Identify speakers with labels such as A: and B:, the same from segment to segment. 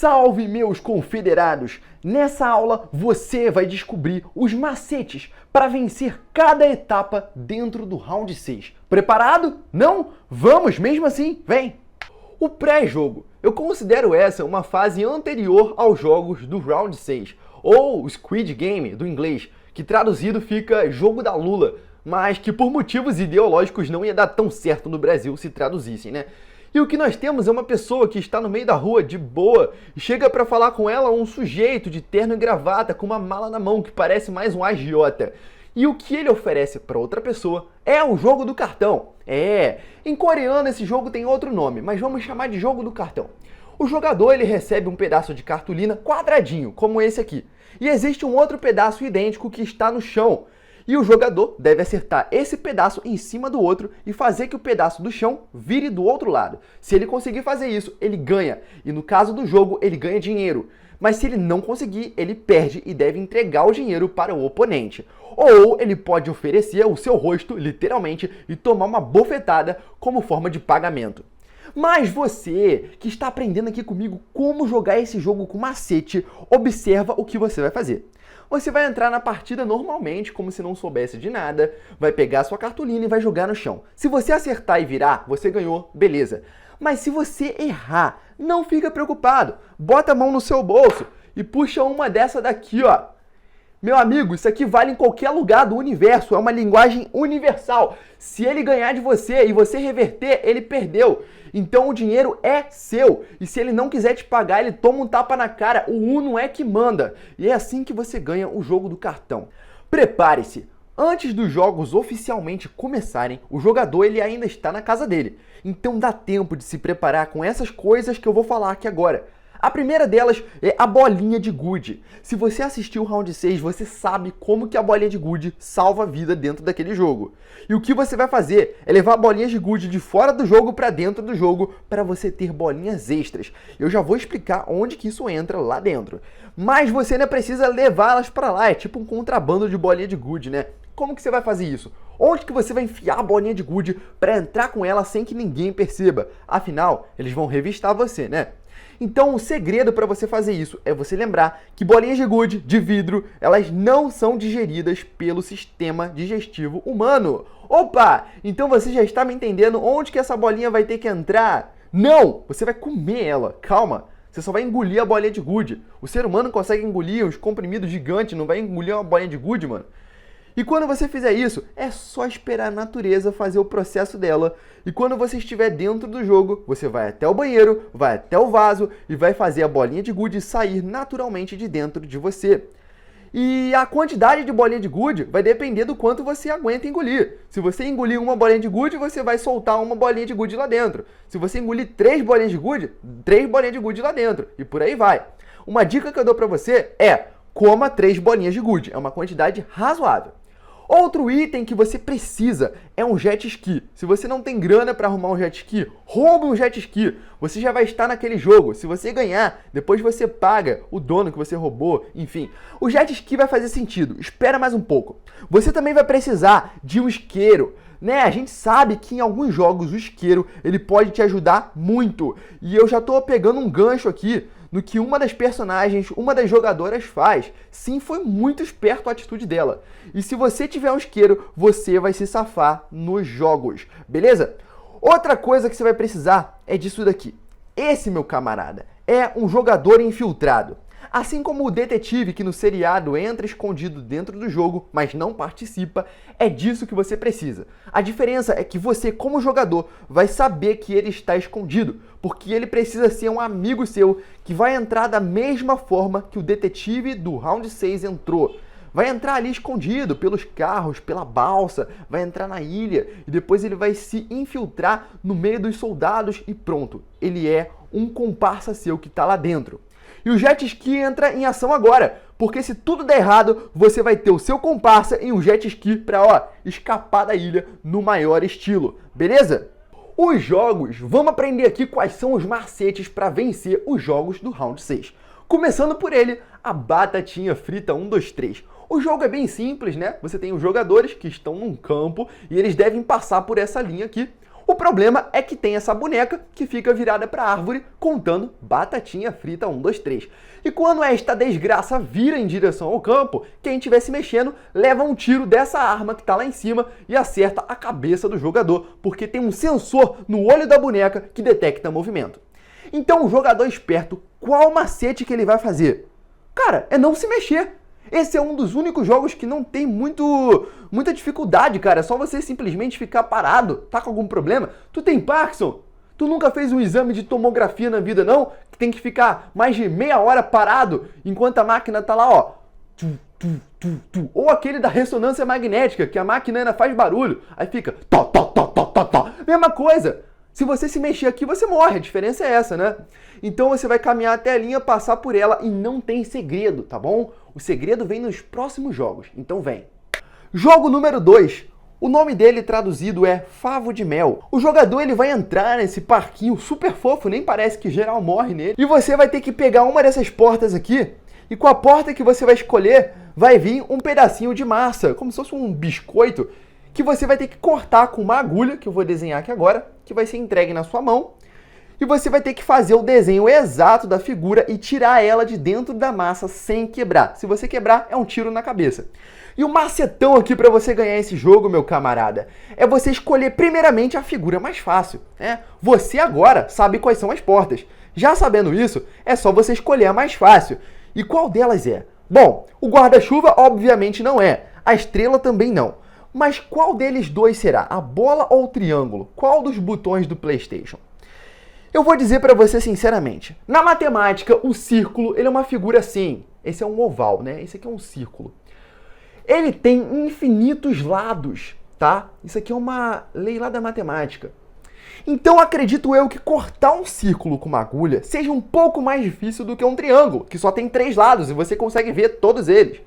A: Salve, meus confederados! Nessa aula você vai descobrir os macetes para vencer cada etapa dentro do Round 6. Preparado? Não? Vamos mesmo assim? Vem! O pré-jogo. Eu considero essa uma fase anterior aos jogos do Round 6, ou Squid Game do inglês, que traduzido fica jogo da Lula, mas que por motivos ideológicos não ia dar tão certo no Brasil se traduzissem, né? E o que nós temos é uma pessoa que está no meio da rua, de boa, e chega para falar com ela um sujeito de terno e gravata com uma mala na mão que parece mais um agiota. E o que ele oferece para outra pessoa é o jogo do cartão. Em coreano esse jogo tem outro nome, mas vamos chamar de jogo do cartão. O jogador ele recebe um pedaço de cartolina quadradinho, como esse aqui. E existe um outro pedaço idêntico que está no chão. E o jogador deve acertar esse pedaço em cima do outro e fazer que o pedaço do chão vire do outro lado. Se ele conseguir fazer isso, ele ganha. E no caso do jogo, ele ganha dinheiro. Mas se ele não conseguir, ele perde e deve entregar o dinheiro para o oponente. Ou ele pode oferecer o seu rosto, literalmente, e tomar uma bofetada como forma de pagamento. Mas você, que está aprendendo aqui comigo como jogar esse jogo com macete, observa o que você vai fazer. Você vai entrar na partida normalmente, como se não soubesse de nada, vai pegar sua cartolina e vai jogar no chão. Se você acertar e virar, você ganhou, beleza. Mas se você errar, não fica preocupado. Bota a mão no seu bolso e puxa uma dessa daqui, ó. Meu amigo, isso aqui vale em qualquer lugar do universo, é uma linguagem universal. Se ele ganhar de você e você reverter, ele perdeu. Então o dinheiro é seu. E se ele não quiser te pagar, ele toma um tapa na cara. O Uno é que manda. E é assim que você ganha o jogo do cartão. Prepare-se. Antes dos jogos oficialmente começarem, o jogador ele ainda está na casa dele. Então dá tempo de se preparar com essas coisas que eu vou falar aqui agora. A primeira delas é a bolinha de gude. Se você assistiu o Round 6, você sabe como que a bolinha de gude salva a vida dentro daquele jogo. E o que você vai fazer é levar bolinhas de gude de fora do jogo para dentro do jogo para você ter bolinhas extras. Eu já vou explicar onde que isso entra lá dentro. Mas você ainda precisa levá-las para lá, é tipo um contrabando de bolinha de gude, né? Como que você vai fazer isso? Onde que você vai enfiar a bolinha de gude para entrar com ela sem que ninguém perceba? Afinal, eles vão revistar você, né? Então o segredo para você fazer isso é você lembrar que bolinhas de gude, de vidro, elas não são digeridas pelo sistema digestivo humano. Opa! Então você já está me entendendo onde que essa bolinha vai ter que entrar? Não! Você vai comer ela. Calma! Você só vai engolir a bolinha de gude. O ser humano consegue engolir uns comprimidos gigantes, não vai engolir uma bolinha de gude, mano. E quando você fizer isso, é só esperar a natureza fazer o processo dela. E quando você estiver dentro do jogo, você vai até o banheiro, vai até o vaso e vai fazer a bolinha de gude sair naturalmente de dentro de você. E a quantidade de bolinha de gude vai depender do quanto você aguenta engolir. Se você engolir uma bolinha de gude, você vai soltar uma bolinha de gude lá dentro. Se você engolir 3 bolinhas de gude, 3 bolinhas de gude lá dentro. E por aí vai. Uma dica que eu dou pra você é: coma 3 bolinhas de gude. É uma quantidade razoável. Outro item que você precisa é um jet ski. Se você não tem grana para arrumar um jet ski, roube um jet ski. Você já vai estar naquele jogo. Se você ganhar, depois você paga o dono que você roubou, enfim. O jet ski vai fazer sentido. Espera mais um pouco. Você também vai precisar de um isqueiro. Né? A gente sabe que em alguns jogos o isqueiro ele pode te ajudar muito. E eu já estou pegando um gancho aqui no que uma das personagens, uma das jogadoras faz. Sim, foi muito esperto a atitude dela. E se você tiver um isqueiro, você vai se safar nos jogos, beleza? Outra coisa que você vai precisar é disso daqui. Esse, meu camarada, é um jogador infiltrado. Assim como o detetive que no seriado entra escondido dentro do jogo, mas não participa, é disso que você precisa. A diferença é que você, como jogador, vai saber que ele está escondido, porque ele precisa ser um amigo seu que vai entrar da mesma forma que o detetive do Round 6 entrou. Vai entrar ali escondido pelos carros, pela balsa, vai entrar na ilha e depois ele vai se infiltrar no meio dos soldados e pronto. Ele é um comparsa seu que está lá dentro. E o jet ski entra em ação agora, porque se tudo der errado, você vai ter o seu comparsa em um jet ski para, escapar da ilha no maior estilo, beleza? Os jogos, vamos aprender aqui quais são os macetes para vencer os jogos do Round 6. Começando por ele, a batatinha frita 1, 2, 3. O jogo é bem simples, né? Você tem os jogadores que estão num campo e eles devem passar por essa linha aqui. O problema é que tem essa boneca que fica virada para a árvore contando batatinha frita 1, 2, 3. E quando esta desgraça vira em direção ao campo, quem estiver se mexendo leva um tiro dessa arma que está lá em cima e acerta a cabeça do jogador, porque tem um sensor no olho da boneca que detecta movimento. Então o jogador esperto, qual macete que ele vai fazer? Cara, é não se mexer. Esse é um dos únicos jogos que não tem muita dificuldade, cara. É só você simplesmente ficar parado. Tá com algum problema? Tu tem Parkinson? Tu nunca fez um exame de tomografia na vida, não? Que tem que ficar mais de meia hora parado enquanto a máquina tá lá, ó. Ou aquele da ressonância magnética, que a máquina ainda faz barulho. Aí fica tó. Mesma coisa. Se você se mexer aqui, você morre. A diferença é essa, né? Então você vai caminhar até a linha, passar por ela e não tem segredo, tá bom? O segredo vem nos próximos jogos. Então vem. Jogo número 2. O nome dele traduzido é Favo de Mel. O jogador ele vai entrar nesse parquinho super fofo, nem parece que geral morre nele. E você vai ter que pegar uma dessas portas aqui. E com a porta que você vai escolher, vai vir um pedacinho de massa, como se fosse um biscoito, que você vai ter que cortar com uma agulha, que eu vou desenhar aqui agora, que vai ser entregue na sua mão. E você vai ter que fazer o desenho exato da figura e tirar ela de dentro da massa sem quebrar. Se você quebrar, é um tiro na cabeça. E o macetão aqui para você ganhar esse jogo, meu camarada, é você escolher primeiramente a figura mais fácil, né? Você agora sabe quais são as portas. Já sabendo isso, é só você escolher a mais fácil. E qual delas é? Bom, o guarda-chuva obviamente não é. A estrela também não. Mas qual deles dois será? A bola ou o triângulo? Qual dos botões do PlayStation? Eu vou dizer para você sinceramente. Na matemática, o círculo ele é uma figura assim. Esse é um oval, né? Esse aqui é um círculo. Ele tem infinitos lados, tá? Isso aqui é uma lei lá da matemática. Então acredito eu que cortar um círculo com uma agulha seja um pouco mais difícil do que um triângulo, que só tem 3 lados e você consegue ver todos eles.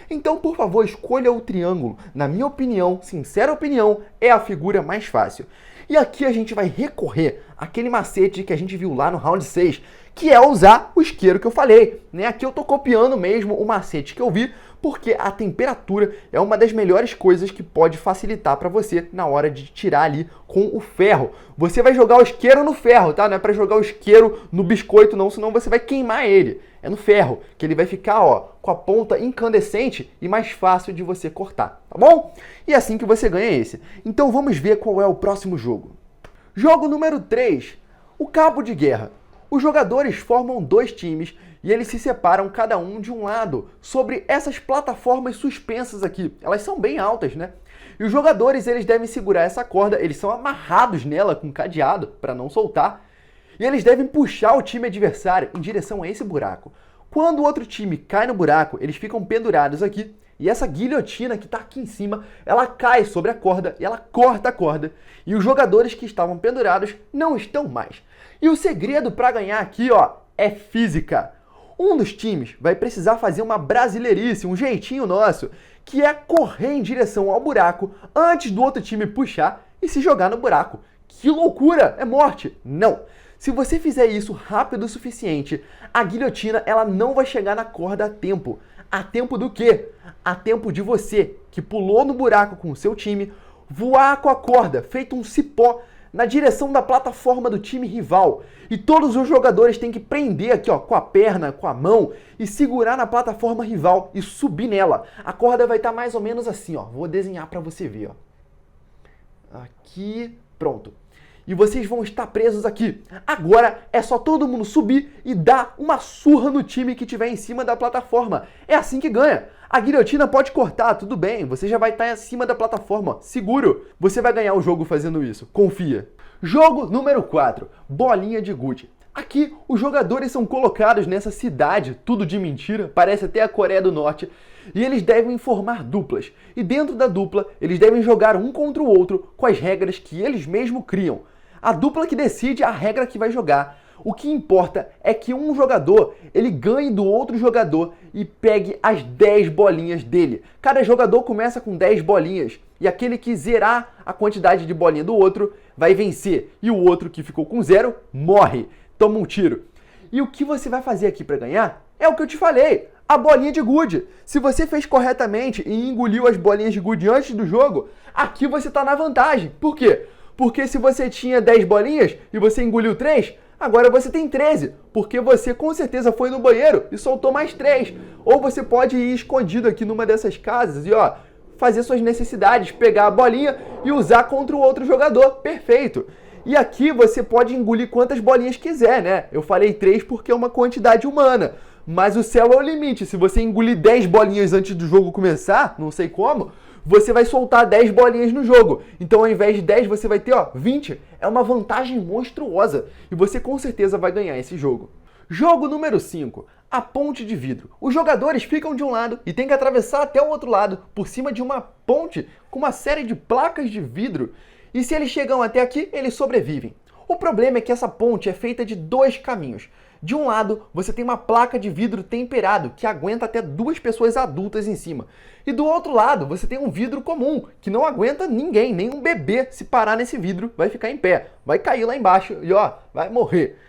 A: Então, por favor, escolha o triângulo. Na minha opinião, sincera opinião, é a figura mais fácil. E aqui a gente vai recorrer àquele macete que a gente viu lá no round 6, que é usar o isqueiro que eu falei, né? Aqui eu tô copiando mesmo o macete que eu vi, porque a temperatura é uma das melhores coisas que pode facilitar para você na hora de tirar ali com o ferro. Você vai jogar o isqueiro no ferro, tá? Não é para jogar o isqueiro no biscoito não, senão você vai queimar ele. É no ferro, que ele vai ficar, ó, com a ponta incandescente e mais fácil de você cortar, tá bom? E é assim que você ganha esse. Então vamos ver qual é o próximo jogo. Jogo número 3, o cabo de guerra. Os jogadores formam 2 times e eles se separam cada um de um lado sobre essas plataformas suspensas aqui. Elas são bem altas, né? E os jogadores eles devem segurar essa corda, eles são amarrados nela com cadeado para não soltar. E eles devem puxar o time adversário em direção a esse buraco. Quando o outro time cai no buraco, eles ficam pendurados aqui. E essa guilhotina que está aqui em cima, ela cai sobre a corda e ela corta a corda. E os jogadores que estavam pendurados não estão mais. E o segredo para ganhar aqui, ó, é física. Um dos times vai precisar fazer uma brasileirice, um jeitinho nosso, que é correr em direção ao buraco antes do outro time puxar e se jogar no buraco. Que loucura! É morte! Não! Se você fizer isso rápido o suficiente, a guilhotina ela não vai chegar na corda a tempo. A tempo do quê? A tempo de você, que pulou no buraco com o seu time, voar com a corda, feito um cipó, na direção da plataforma do time rival. E todos os jogadores têm que prender aqui, ó, com a perna, com a mão, e segurar na plataforma rival e subir nela. A corda vai estar mais ou menos assim, ó. Vou desenhar para você ver, ó. Aqui, pronto. E vocês vão estar presos aqui. Agora é só todo mundo subir e dar uma surra no time que estiver em cima da plataforma. É assim que ganha. A guilhotina pode cortar, tudo bem. Você já vai estar acima da plataforma, seguro. Você vai ganhar o jogo fazendo isso, confia. Jogo número 4, bolinha de gude. Aqui, os jogadores são colocados nessa cidade, tudo de mentira, parece até a Coreia do Norte, e eles devem formar duplas. E dentro da dupla, eles devem jogar um contra o outro com as regras que eles mesmos criam. A dupla que decide a regra que vai jogar. O que importa é que um jogador, ele ganhe do outro jogador e pegue as 10 bolinhas dele. Cada jogador começa com 10 bolinhas e aquele que zerar a quantidade de bolinha do outro vai vencer. E o outro que ficou com 0 morre, toma um tiro. E o que você vai fazer aqui para ganhar é o que eu te falei, a bolinha de gude. Se você fez corretamente e engoliu as bolinhas de gude antes do jogo, aqui você está na vantagem. Por quê? Porque se você tinha 10 bolinhas e você engoliu 3, agora você tem 13, porque você com certeza foi no banheiro e soltou mais 3. Ou você pode ir escondido aqui numa dessas casas e fazer suas necessidades, pegar a bolinha e usar contra o outro jogador. Perfeito! E aqui você pode engolir quantas bolinhas quiser, né? Eu falei 3 porque é uma quantidade humana. Mas o céu é o limite. Se você engolir 10 bolinhas antes do jogo começar, não sei como, você vai soltar 10 bolinhas no jogo. Então ao invés de 10 você vai ter 20. É uma vantagem monstruosa. E você com certeza vai ganhar esse jogo. Jogo número 5. A ponte de vidro. Os jogadores ficam de um lado e tem que atravessar até o outro lado, por cima de uma ponte com uma série de placas de vidro. E se eles chegam até aqui, eles sobrevivem. O problema é que essa ponte é feita de 2 caminhos. De um lado, você tem uma placa de vidro temperado, que aguenta até 2 pessoas adultas em cima. E do outro lado, você tem um vidro comum, que não aguenta ninguém, nem um bebê se parar nesse vidro, vai ficar em pé, vai cair lá embaixo e vai morrer.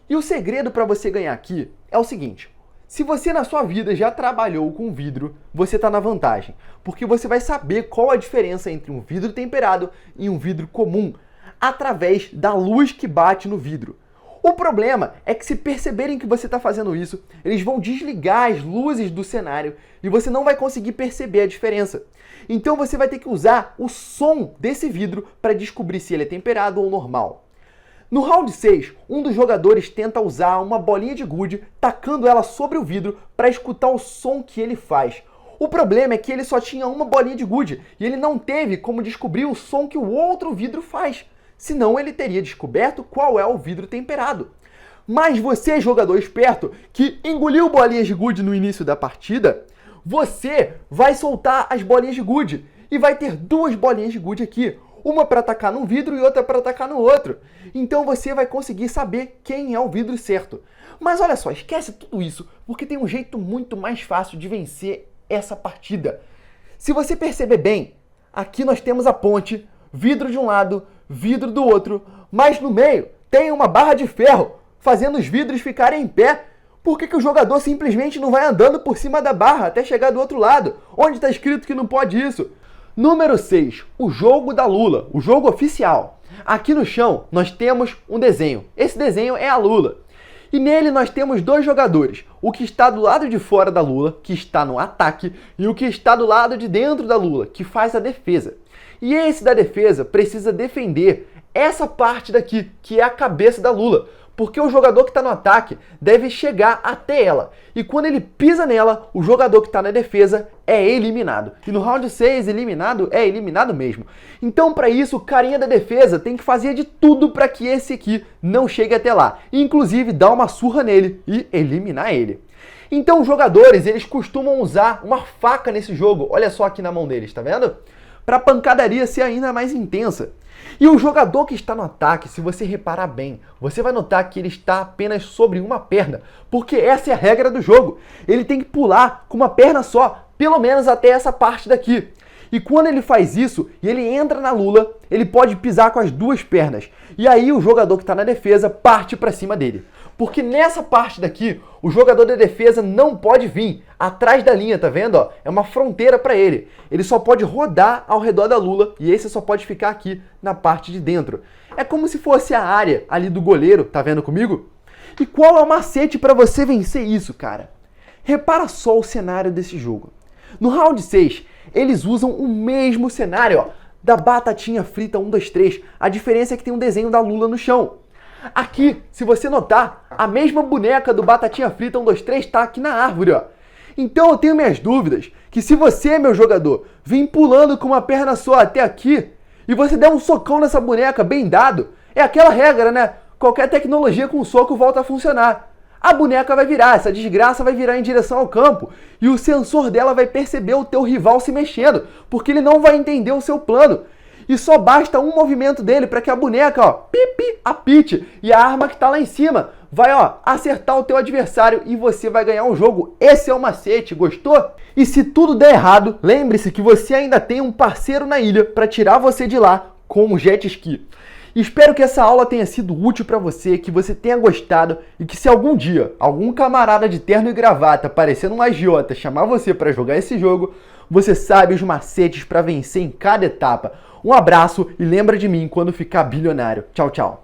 A: E o segredo para você ganhar aqui é o seguinte: se você na sua vida já trabalhou com vidro, você está na vantagem, porque você vai saber qual a diferença entre um vidro temperado e um vidro comum, através da luz que bate no vidro. O problema é que se perceberem que você está fazendo isso, eles vão desligar as luzes do cenário e você não vai conseguir perceber a diferença. Então você vai ter que usar o som desse vidro para descobrir se ele é temperado ou normal. No round 6, um dos jogadores tenta usar uma bolinha de gude, tacando ela sobre o vidro para escutar o som que ele faz. O problema é que ele só tinha uma bolinha de gude e ele não teve como descobrir o som que o outro vidro faz. Senão ele teria descoberto qual é o vidro temperado. Mas você, jogador esperto, que engoliu bolinhas de gude no início da partida, você vai soltar as bolinhas de gude e vai ter 2 bolinhas de gude aqui. Uma para atacar num vidro e outra para atacar no outro. Então você vai conseguir saber quem é o vidro certo. Mas olha só, esquece tudo isso, porque tem um jeito muito mais fácil de vencer essa partida. Se você perceber bem, aqui nós temos a ponte, vidro de um lado, vidro do outro, mas no meio tem uma barra de ferro, fazendo os vidros ficarem em pé. Por que o jogador simplesmente não vai andando por cima da barra até chegar do outro lado? Onde está escrito que não pode isso? Número 6, o jogo da Lula, o jogo oficial. Aqui no chão nós temos um desenho. Esse desenho é a Lula. E nele nós temos 2 jogadores. O que está do lado de fora da Lula, que está no ataque, e o que está do lado de dentro da Lula, que faz a defesa. E esse da defesa precisa defender essa parte daqui, que é a cabeça da Lula. Porque o jogador que está no ataque deve chegar até ela. E quando ele pisa nela, o jogador que está na defesa é eliminado. E no round 6, eliminado é eliminado mesmo. Então, para isso, o carinha da defesa tem que fazer de tudo para que esse aqui não chegue até lá. Inclusive, dar uma surra nele e eliminar ele. Então, os jogadores, eles costumam usar uma faca nesse jogo. Olha só aqui na mão deles, tá vendo? Para a pancadaria ser ainda mais intensa. E o jogador que está no ataque, se você reparar bem, você vai notar que ele está apenas sobre uma perna, porque essa é a regra do jogo. Ele tem que pular com uma perna só, pelo menos até essa parte daqui. E quando ele faz isso e ele entra na Lula, ele pode pisar com as 2 pernas. E aí o jogador que está na defesa parte para cima dele. Porque nessa parte daqui, o jogador da defesa não pode vir atrás da linha, tá vendo? Ó? É uma fronteira para ele. Ele só pode rodar ao redor da Lula e esse só pode ficar aqui na parte de dentro. É como se fosse a área ali do goleiro, tá vendo comigo? E qual é o macete para você vencer isso, cara? Repara só o cenário desse jogo. No round 6, eles usam o mesmo cenário, ó, da batatinha frita 1, 2, 3. A diferença é que tem um desenho da Lula no chão. Aqui, se você notar, a mesma boneca do Batatinha Frita 1, 2, 3 está aqui na árvore, ó. Então eu tenho minhas dúvidas que se você, meu jogador, vir pulando com uma perna só até aqui e você der um socão nessa boneca bem dado, é aquela regra, né? Qualquer tecnologia com soco volta a funcionar. A boneca vai virar, essa desgraça vai virar em direção ao campo e o sensor dela vai perceber o teu rival se mexendo, porque ele não vai entender o seu plano. E só basta um movimento dele para que a boneca, pipi, apite. E a arma que está lá em cima vai, acertar o teu adversário e você vai ganhar o jogo. Esse é o macete, gostou? E se tudo der errado, lembre-se que você ainda tem um parceiro na ilha para tirar você de lá com um jet ski. Espero que essa aula tenha sido útil para você, que você tenha gostado e que se algum dia algum camarada de terno e gravata parecendo um agiota chamar você para jogar esse jogo, você sabe os macetes para vencer em cada etapa. Um abraço e lembra de mim quando ficar bilionário. Tchau, tchau.